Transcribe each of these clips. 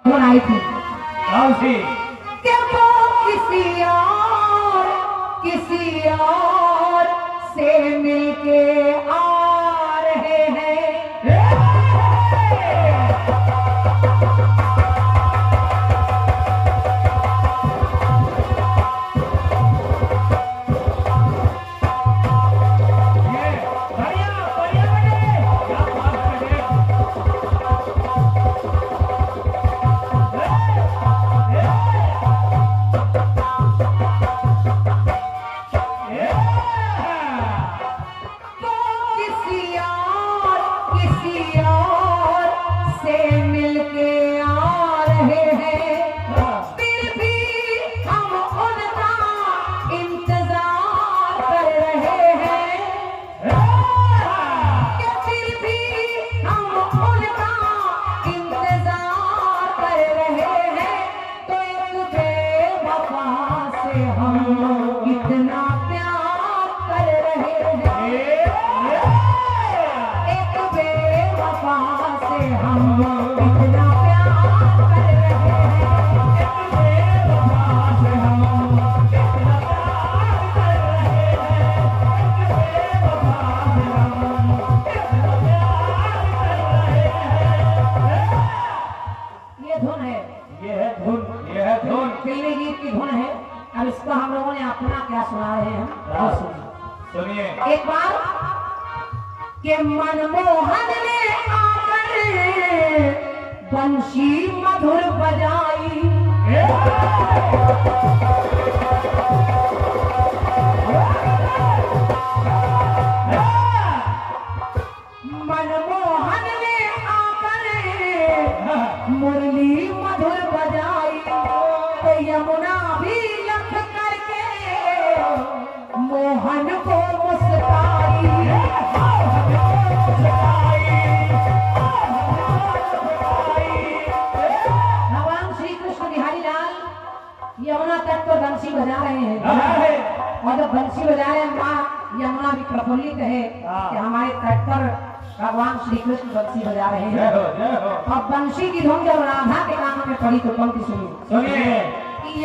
बनाई थी कौन सी? कि वो किसी और से मिलके आ रहे हैं। किसी और से मिलके आ रहे हैं, फिर भी हम उनका इंतजार कर रहे हैं। कि फिर भी हम उनका इंतजार कर रहे हैं। तो एक बेवफा से हम कितना प्यार कर रहे हैं। एक बेवफा से हम कितना प्यार कर रहे हैं। एक बेवफा से हम कितना प्यार कर रहे हैं। एक बेवफा से हम कितना प्यार कर रहे हैं। ये धुन है, ये है धुन। फिल्मी गीत की धुन है। अब इसको हम लोगों ने अपना क्या सुना रहे हैं हम और सुनिए। सुनिए। एक बार के मनमोहन ने आकर बंशी मधुर बजाई। मनमोहन ने आकर मुरली मधुर बजाई। तो यमुना भी लख करके मोहन को मुस्काई। भगवान श्री कृष्ण बिहारी लाल यमुना तट पर बंसी बजा रहे हैं। और जब बंसी बजा रहे हैं, माँ यमुना भी प्रफुल्लित है कि हमारे तट पर भगवान श्री कृष्ण बंसी बजा रहे हैं। और बंसी की धुन जब राधा के कानों में पड़ी तो पंक्ति सुनिए।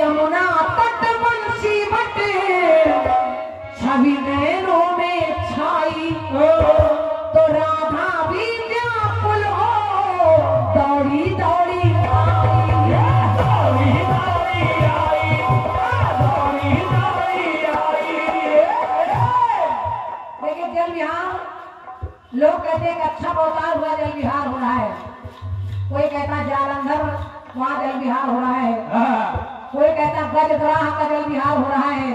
यमुना तट बंसी बटे छवि नैनों में छाई। तो राधा भी व्याकुल हो दौड़ी दौड़ी देखिए जल विहार, लोग कहते हैं कि अच्छा अवतार हुआ जल विहार हो रहा है। कोई कहता है जालंधर वहाँ जल विहार हो रहा है। कोई कहता गजग्राह का जल विहार हो रहा है।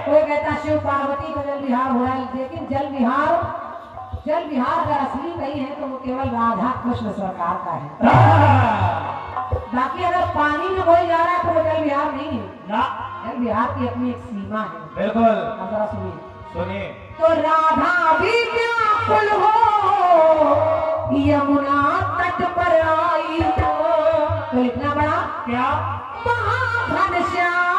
कोई कहता शिव पार्वती का जल विहार हो रहा है। लेकिन जल विहार अगर असली नहीं है तो वो केवल राधा कृष्ण सरकार का है। बाकी अगर पानी में कोई जा रहा है तो वो जल विहार नहीं है। जल विहार की अपनी एक सीमा है। बिल्कुल। अब जरा सुनिए। तो राधा भी व्याकुल हो यमुना तट पर आई। तो इतना बड़ा क्या? महाघनश्याम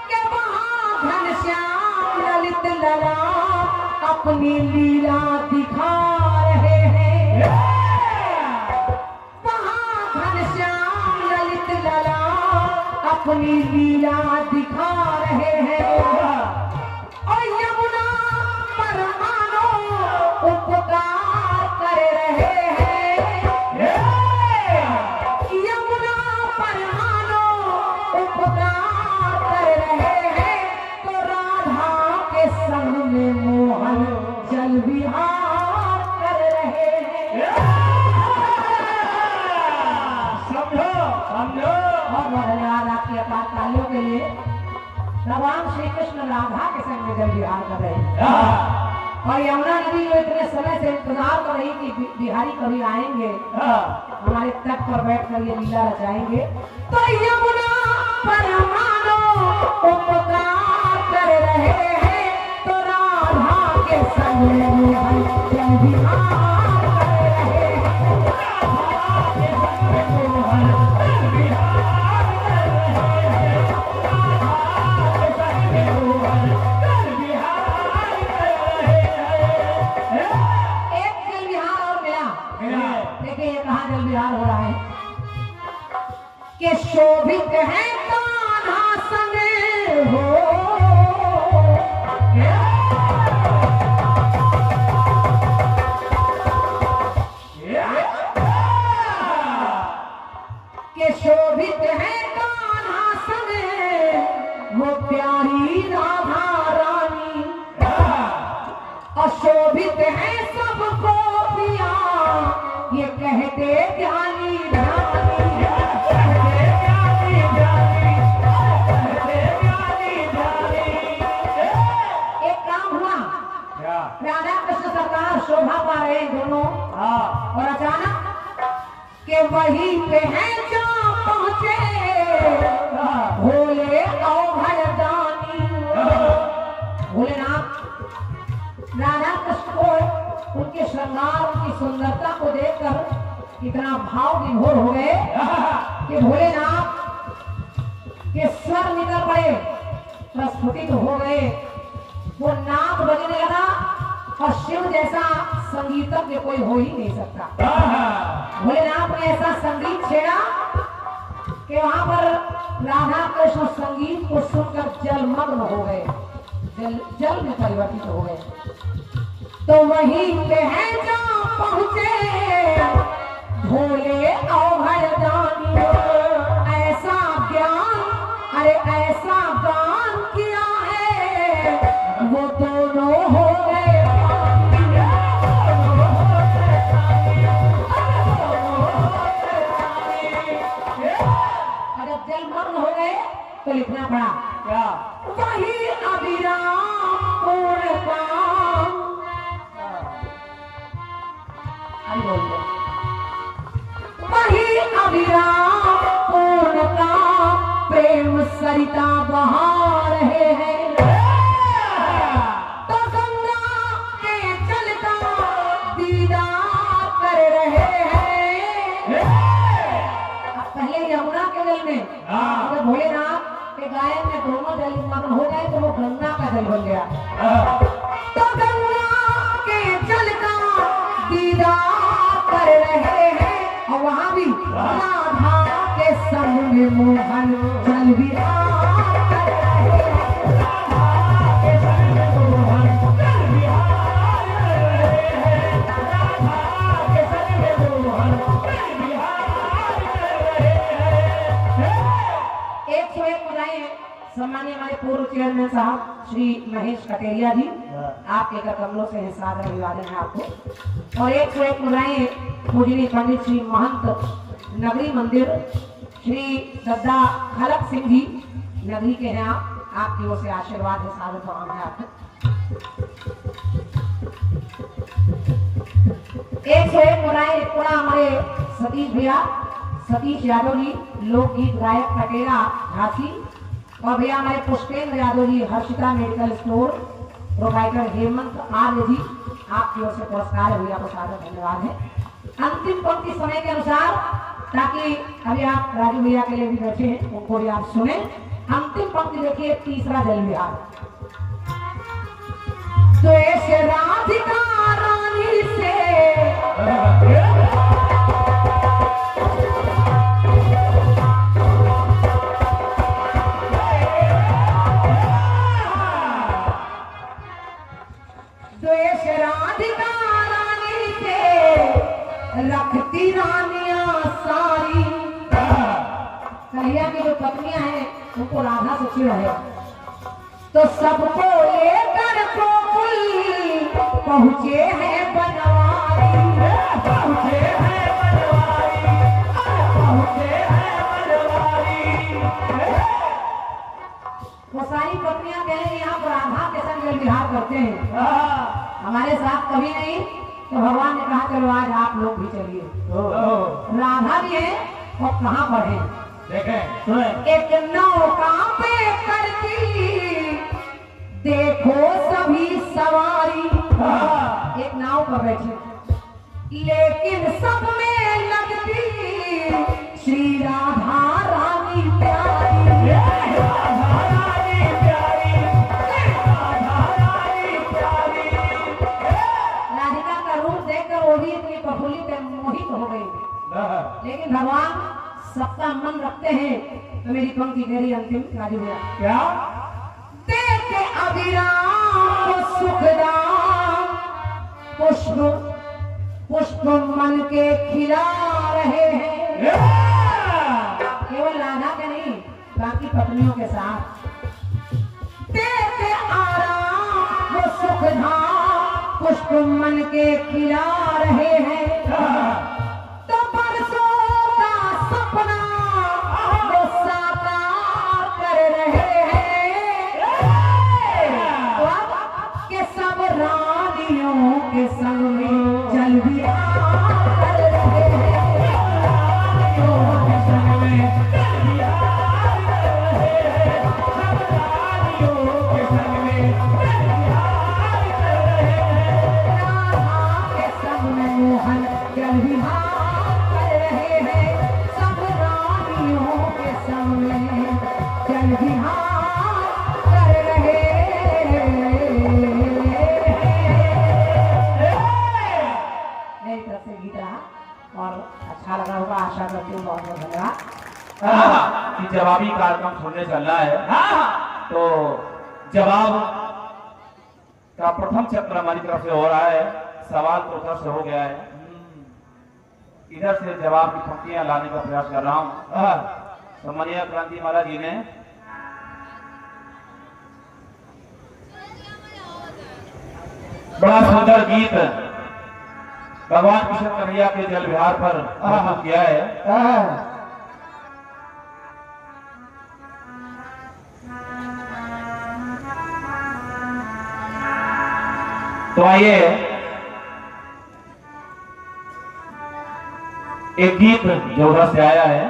के महाघनश्याम ललित लला अपनी लीला दिखा रहे हैं। महाघनश्याम ललित लला अपनी लीला दिखा रहे हैं। और यमुना पर मानो उपकार कर रहे हैं। यमुना पर मानो उपकार कर रहे हैं। तो राधा के संग में मोहन जल विहार कर रहे हैं। समझो। और धन्यवाद आपकी अपार तालियों के लिए। भगवान श्री कृष्ण राधा के संग में जल विहार कर रहे हैं। और यमुना नदी जो इतने समय से इंतजार कर रही कि बिहारी कभी आएंगे, हमारे तट पर बैठकर ये लीला रचाएंगे। तो यमुना पर मानो उपकार कर रहे हैं। तो राधा के संग में मोहन जल विहार कर रहे हैं। राधा के संग में मोहन जल विहार कर रहे हैं। राधा के संग में मोहन जल विहार कर रहे हैं। वहीं पे है जहाँ पहुँचे भोले औघड़दानी। भोलेनाथ राधा कृष्ण को उनके श्रृंगार उनकी सुंदरता को देखकर इतना भाव विभोर हो गए कि भोलेनाथ के स्वर निकल पड़े, प्रस्फुटित हो गए। वो नाद बजने लगा और शिव जैसा संगीतज्ञ कोई हो ही नहीं सकता। भोलेनाथ ने ऐसा संगीत छेड़ा कि वहां पर राधा कृष्ण संगीत को सुनकर जलमग्न हो गए, जल में परिवर्तित हो गए। तो वहीं पे है जहाँ पहुंचे भोले औघड़दानी। ऐसा ज्ञान, अरे ऐसा गान किया है वो दोनों हो गए। जब जलमग्न हो गए तो लिखना पड़ा क्या? वही अभिराम पूर्ण काम। अभी बोलिए वही अभिराम पूर्ण काम प्रेम सरिता बहा रहे हैं। तो गंगा के जल का दीदार कर रहे हैं। अब पहले यमुना के जल में तो भोलेनाथ के गायन में दोनों जल मग्न हो गए तो वो गंगा का जल बन गया। तो गंगा के जल का दीदार कर रहे हैं और वहां भी राधा के संग में मोहन जल विहार कर रहे हैं। राधा के संग में मोहन जल विहार कर रहे हैं। राधा के संग में मोहन जल विहार कर रहे हैं। 101 बधाई सम्मानीय हमारे पूर्व चेयरमैन साहब श्री महेश कटेरिया जी, आपके कर कमलों से सादर अभिवादन है आपको। और 101 बधाई पूजनीय पंडित श्री महंत नगरी मंदिर श्री दद्दा खलक सिंह जी नगरी के हैं। आपकी ओर से आशीर्वाद है, सादर प्रणाम है आपको। 101 बधाई पूरा हमारे सतीश भैया, सतीश यादव जी लोकगीत गायक कटेरा झांसी। और भैया हमारे Pushpendra Yadav ji Harshita medical store provider Hemant Arya ji, आपकी ओर से पुरस्कार भैया को सादर धन्यवाद है। अंतिम पंक्ति समय के अनुसार, ताकि अभी आप राजू भैया के लिए भी बैठे हैं उनको भी आप सुने। अंतिम पंक्ति देखिए, तीसरा जल विहार। द्वेष राधिका रानी से द्वेष राधिका रानी से रखती रानियां सारी। कन्हैया की जो पत्नियां हैं उनको राधा से चिढ़ है, तो सबको लेकर गोकुल पहुंचे हैं बनवारी। पहुंचे हैं बनवारी, पहुंचे हैं बनवारी। वो सारी पत्नियां कह रही यहाँ पर राधा के संग जल विहार करते हैं, हमारे साथ कभी नहीं। तो भगवान ने कहा चलो आज आप लोग भी चलिए। राधा भी है और कहाँ पर है देखें, एक नौका पे करती देखो सभी सवारी। एक नाव पर बैठे लेकिन सब में लगती श्री राधा रानी प्यारी। राधा रानी प्यारी, राधा रानी प्यारी। राधिका का रूप देखकर वो भी इतनी प्रफुल्लित मोहित हो गई। लेकिन भगवान सबका मन रखते हैं। तो मेरी पंक्ति तेरी अंतिम राजू भैया, क्या? देखे अभिराम सुखदाम पुष्प पुष्प मन के खिला रहे हैं। केवल राधा के नहीं, बाकी पत्नियों के साथ। देखे आराम वो सुखधाम पुष्प मन के खिला रहे हैं। तो बरसों का सपना वो साकार कर रहे हैं। तो अब के सब रानियों के संग में जल विहार कर रहे हैं। विहार कर रहे हैं। राधा के संग में मोहन जल विहार कर रहे हैं। सब रानियों के संग में जल विहार कर रहे हैं। मेरी तरफ से गीत रहा और अच्छा लगा होगा, आशा करती हूँ। बहुत बहुत धन्यवाद। कि जवाबी कार्यक्रम सुनने चलना है। तो जवाब का प्रथम चक्र हमारी तरफ से हो रहा है। सवाल तो उधर से हो गया है, इधर से जवाब की पंक्तियां लाने का प्रयास कर रहा हूँ। तो मनिया क्रांति माला जी ने बड़ा सुंदर गीत भगवान कृष्ण कन्हैया के जल विहार पर प्रस्तुत किया है। तो आइए एक गीत जो उधर से आया है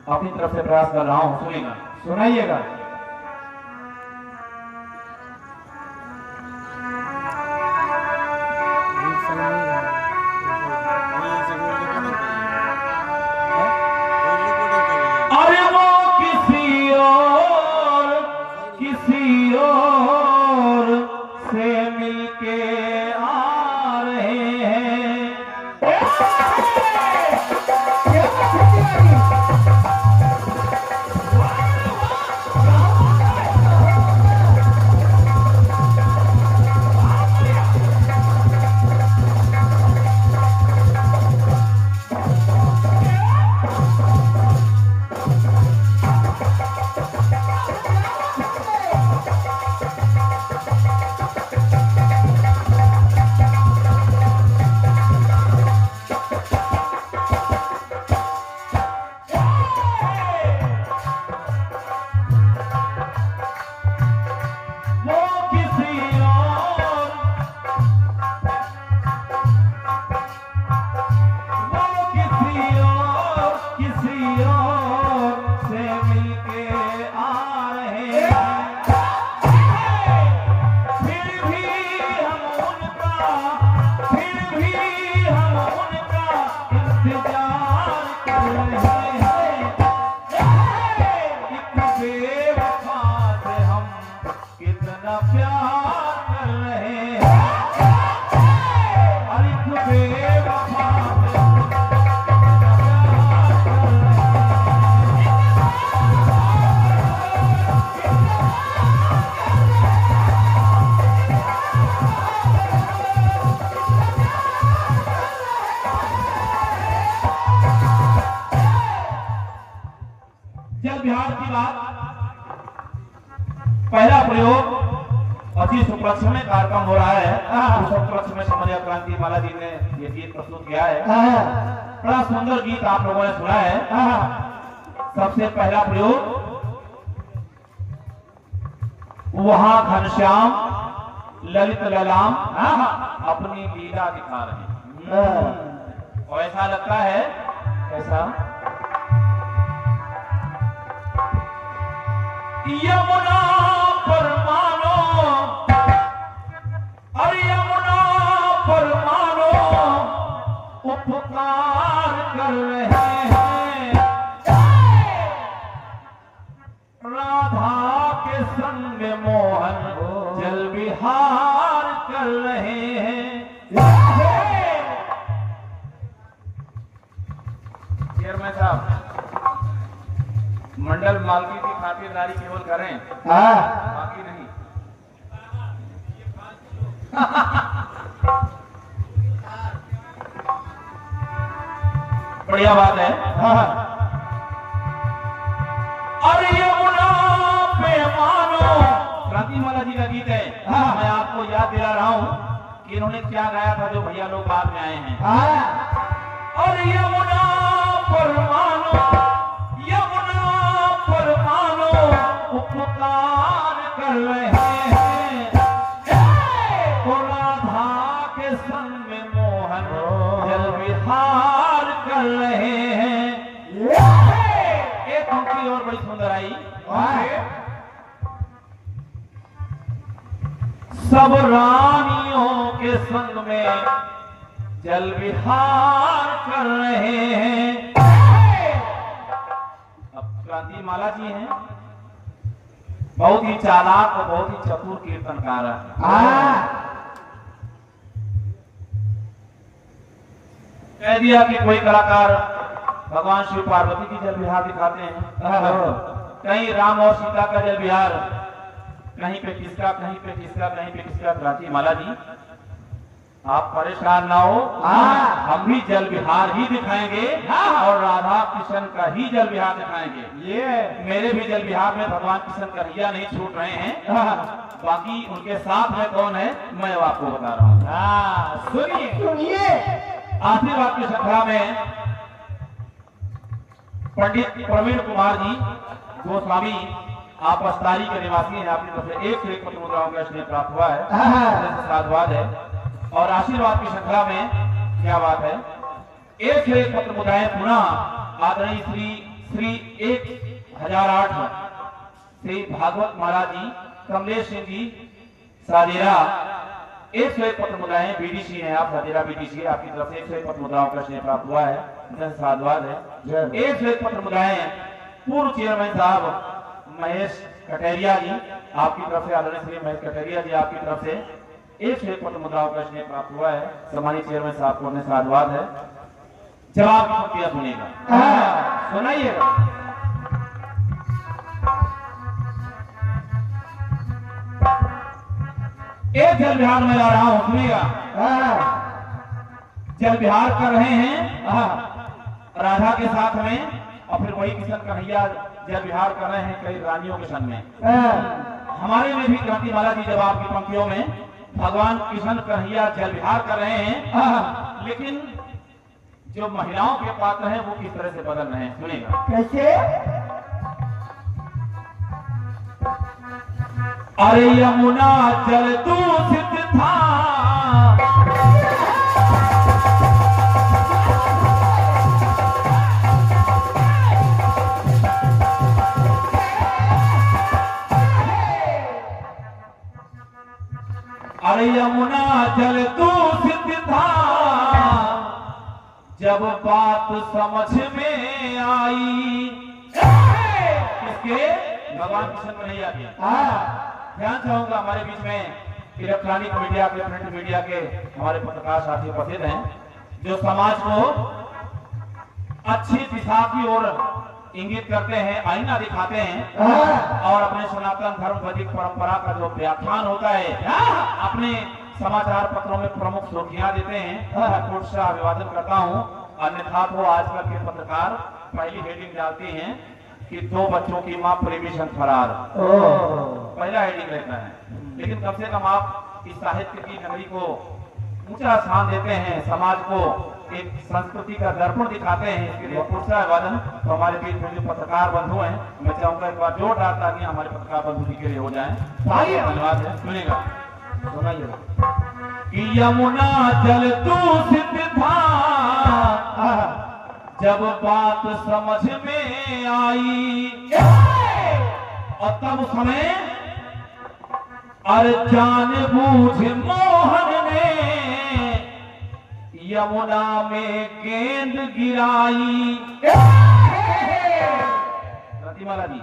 अपनी तरफ से प्रयास कर रहा हूं, सुनिएगा, सुनाइएगा। अरे वो किसी और से मिलके आ रहे हैं। जल विहार की बात, पहला प्रयोग अजीत उपलक्ष में कार्यक्रम हो रहा है। उस उपलक्ष में समरिया क्रांति माला जी ने ये गीत प्रस्तुत किया है। बड़ा सुंदर गीत आप लोगों ने सुना है। सबसे पहला प्रयोग वहां घनश्याम ललित ललाम अपनी लीला दिखा रहे हैं। और ऐसा लगता है, ऐसा यमुना पर मानो, अरे यमुना पर मानो उपकार कर रहे हैं। राधा के संग मोहन जल विहार कर रहे हैं। चेयरमैन साहब, मंडल मालवी की खातिरदारी केवल करें, बाकी नहीं। बढ़िया बात है। अरे यमुना पे मानो, क्रांति माला जी का गीत है। मैं आपको याद दिला रहा हूं कि इन्होंने क्या गाया था जो भैया लोग बाद में आए हैं। अरे यमुना पर मानो, यमुना पर मानो उपकार कर रहे हैं। राधा के संग में मोहन जल विहार कर रहे हैं। एक पंक्ति और बड़ी सुंदर आई। सब रानियों के संग में जल विहार कर रहे हैं। अब क्रांति माला जी हैं, बहुत ही चालाक और बहुत ही चतुर कीर्तनकार है। कह दिया कि कोई कलाकार भगवान शिव पार्वती की जल विहार दिखाते हैं, कहीं राम और सीता का जल विहार, कहीं पे किसका, कहीं पे किसका, कहीं पे किसका। क्रांति माला जी आप परेशान ना हो, हम भी जल विहार ही दिखाएंगे और राधा कृष्ण का ही जल विहार दिखाएंगे। ये मेरे भी जल विहार में भगवान कृष्ण कन्हैया नहीं छूट रहे हैं, बाकी उनके साथ में कौन है मैं आपको बता रहा हूँ। सुनिए सुनिए, आशीर्वाद की श्रृंखला में पंडित प्रवीण कुमार जी गोस्वामी, आप अस्तारी के निवासी हैं, आपकी तरफ से एक से एक पत्र मुद्राओं का स्नेह प्राप्त हुआ है, साधुवाद है। और आशीर्वाद की श्रृंखला में क्या बात है, एक से एक पत्र मुद्राएं पुनः आदरणीय श्री 1008 श्री भागवत महाराज जी, कमलेश सिंह जी सादेरा, एक से एक पत्र मुद्राएं बीडीसी हैं आप, सादेरा बीडीसी, आपकी तरफ से एक से एक पत्र मुद्राओं का स्नेह प्राप्त हुआ है, साधुवाद है। एक से एक पत्र मुद्राएं पूर्व चेयरमैन साहब महेश कटेरिया जी, आपकी तरफ से आदरणीय श्री महेश कटेरिया जी, आपकी तरफ से एक से एक पत्र मुद्राओं का स्नेह प्राप्त हुआ है, सम्मानित चेयरमैन साहब को साधुवाद है। जवाब की पंक्तियां सुनिएगा, सुनाइएगा। एक जल विहार में जा रहा हूं, सुनिएगा। जल विहार कर रहे हैं राधा के साथ में, और फिर वही किशन कन्हैया जल विहार कर रहे हैं कई रानियों के संग में। हमारे में भी क्रांति माला जी जब आपकी पंक्तियों में भगवान किशन कन्हैया जल विहार कर रहे हैं, लेकिन जो महिलाओं के पात्र हैं वो किस तरह से बदल रहे हैं, सुनिएगा। कैसे? अरे यमुना जल दूषित था, अरे यमुना जल दूषित था, जब बात समझ में आई। किसके? भगवान कृष्ण कन्हैया के। ध्यान चाहूंगा, हमारे बीच में इलेक्ट्रॉनिक मीडिया के, प्रिंट मीडिया के हमारे पत्रकार साथी उपस्थित हैं, जो समाज को अच्छी दिशा की ओर इंगित करते हैं, आईना दिखाते हैं, और अपने सनातन धर्म वैदिक परंपरा का जो व्याख्यान होता है अपने समाचार पत्रों में प्रमुख सुर्खियां देते हैं। मैं कोर्ट से अभिवादन करता हूं, अन्यथा तो आजकल के पत्रकार पहली हेडिंग डालती हैं कि 2 बच्चों की मां प्रेमी फरार, पहला हेडिंग रहता है। लेकिन कम से कम आप इस साहित्य की नगरी को ऊंचा स्थान देते हैं, समाज को एक संस्कृति का दर्पण दिखाते हैं, इसके लिए पूछा अभिवादन। तो हमारे बीच में जो पत्रकार बंधु हैं, मैं चाहूंगा एक बार जोर डाल ताकि हमारे पत्रकार बंधु जी के लिए हो जाए। धन्यवाद है, सुनेगा, सुनाइएगा। कि यमुना जल दूषित था, जब बात समझ में आई, और तब समय अरे जान बूझ मोहन ने यमुना में गेंद गिराई। रतिमाला जी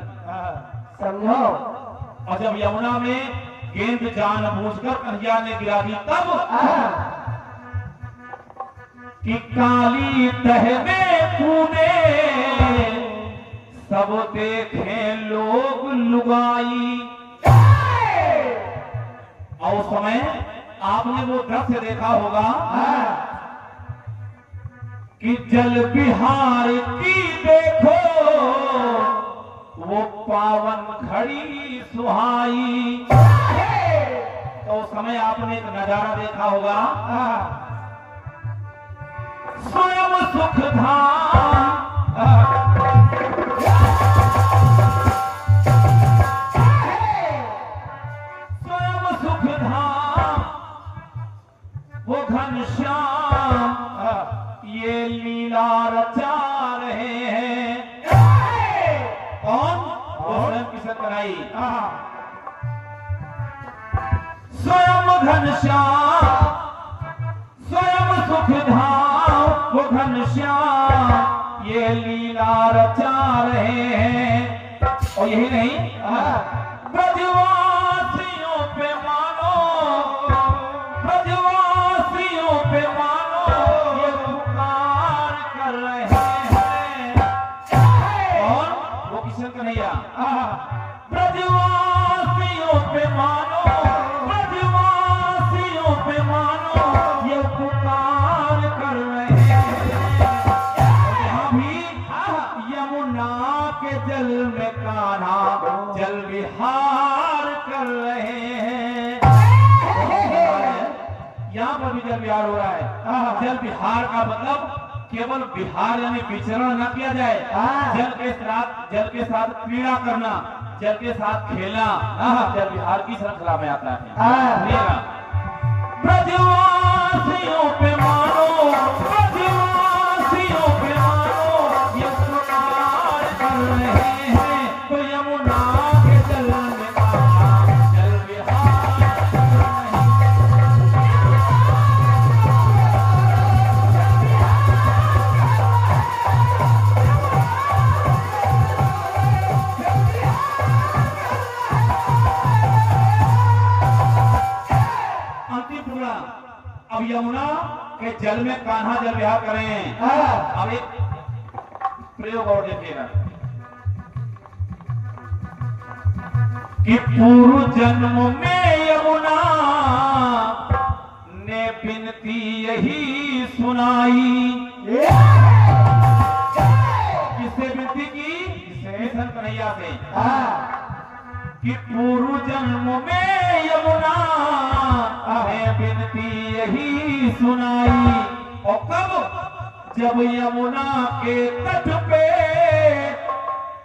समझो, और जब यमुना में गेंद जानबूझकर कन्हैया ने गिरा दी, तब कि काली तह में कूदे सब देखे लोग लुगाई। और उस समय आपने वो दृश्य देखा होगा कि जल विहार की देखो वो पावन घड़ी सुहाई। तो उस समय आपने एक नजारा देखा होगा, स्वयं सुख धाम, स्वयं सुख धाम वो घनश्याम ये लीला रचा रहे हैं। कौन? वो स्वयं किशन कन्हैया। घनश्याम स्वयं सुख धाम, वो घनश्याम ये लीला रचा रहे हैं। और यही नहीं, ब्रजवासियों पे मानो, ब्रजवासियों पे मानो ये पुकार कर रहे हैं। और वो किशन कन्हैया, ब्रजवासियों पे मानो, ब्रजवासियों पे मानो ये पुकार कर रहे हैं। यहाँ भी यमुना के जल में कान्हा जल विहार कर रहे हैं। यहाँ पर भी जल विहार हो रहा है। जल विहार का मतलब केवल विहार यानी विचरण न किया जाए, जल के साथ क्रीड़ा करना, जल के साथ खेलना, जल विहार की श्रृंखला में आता है। ब्रजवासियों पे मानो, ब्रजवासियों पे मानो ये पुकार कर रहे हैं। तो यमुना के जल में कान्हा जल विहार कर रहे हैं। अब यमुना के जल में कान्हा जल विहार कर रहे हैं। अब एक प्रयोग और देखिएगा कि पूर्व जन्म में यमुना ने विनती यही सुनाई। किससे विनती की? किशन कन्हैया से। कि पूर्व जन्म में यमुना ने विनती यही सुनाई। और कब? जब यमुना के तट पे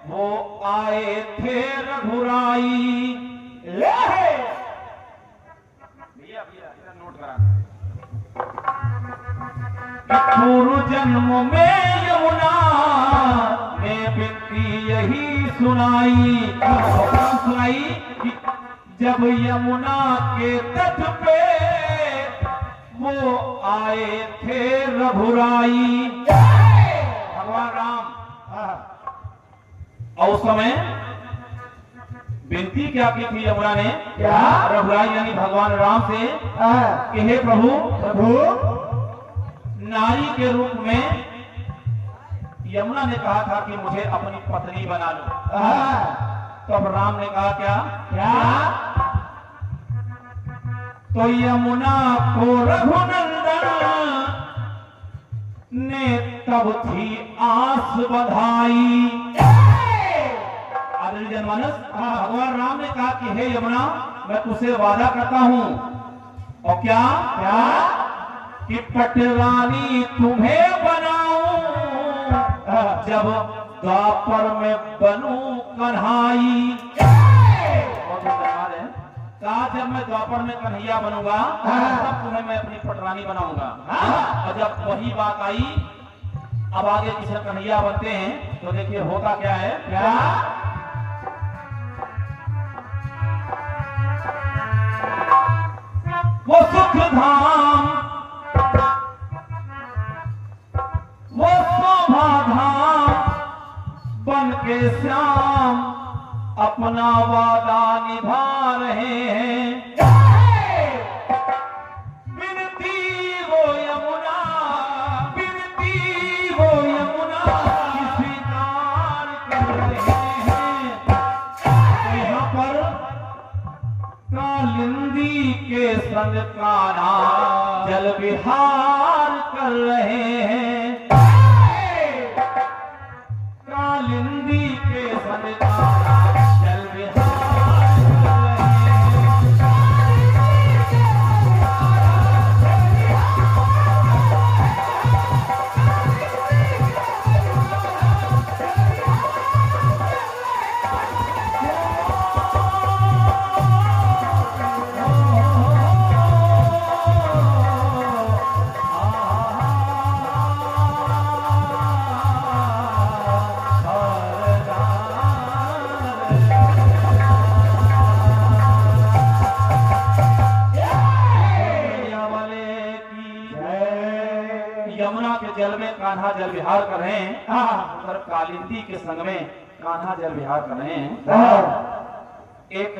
वो आए थे रघुराई। भैया इधर नोट करा। पूर्व जन्म में यमुना ने विनती यही सुनाई। सुनाई कि जब यमुना के तट पे वो आए थे रघुराई। भगवान राम और उस समय विनती क्या की थी यमुना ने? क्या? रघुराई यानी भगवान राम से कि हे प्रभु, नारी के रूप में यमुना ने कहा था कि मुझे अपनी पत्नी बना लो। तो अब राम ने कहा क्या? तो यमुना को रघुनंदन ने तब थी आस बधाई। आदरणीय जनमानस, भगवान राम ने कहा कि हे यमुना, मैं तुझसे वादा करता हूं। और क्या? कि पटरानी तुम्हें बनाऊं जब द्वापर में बनूं कन्हाई। कहा जब मैं द्वापर में कन्हैया बनूंगा तब तुम्हें मैं अपनी पटरानी बनाऊंगा। और जब वही बात आई, अब आगे किसी कन्हैया बनते हैं तो देखिए होता क्या है। क्या? वो सुख धाम, वो शोभा धाम बन के श्याम अपना वादा निभा रहे हैं। बिनती हो यमुना, बिनती हो यमुना स्वीकार कर रहे हैं। तो यहाँ पर कालिंदी के संग कान्हा जल विहार कर रहे हैं। कालिंदी के संग कान्हा जल विहार कर रहे हैं। यमुना के जल में कान्हा जल विहार कर रहे हैं, उधर कालिंदी के संग में कान्हा जल विहार कर रहे हैं। एक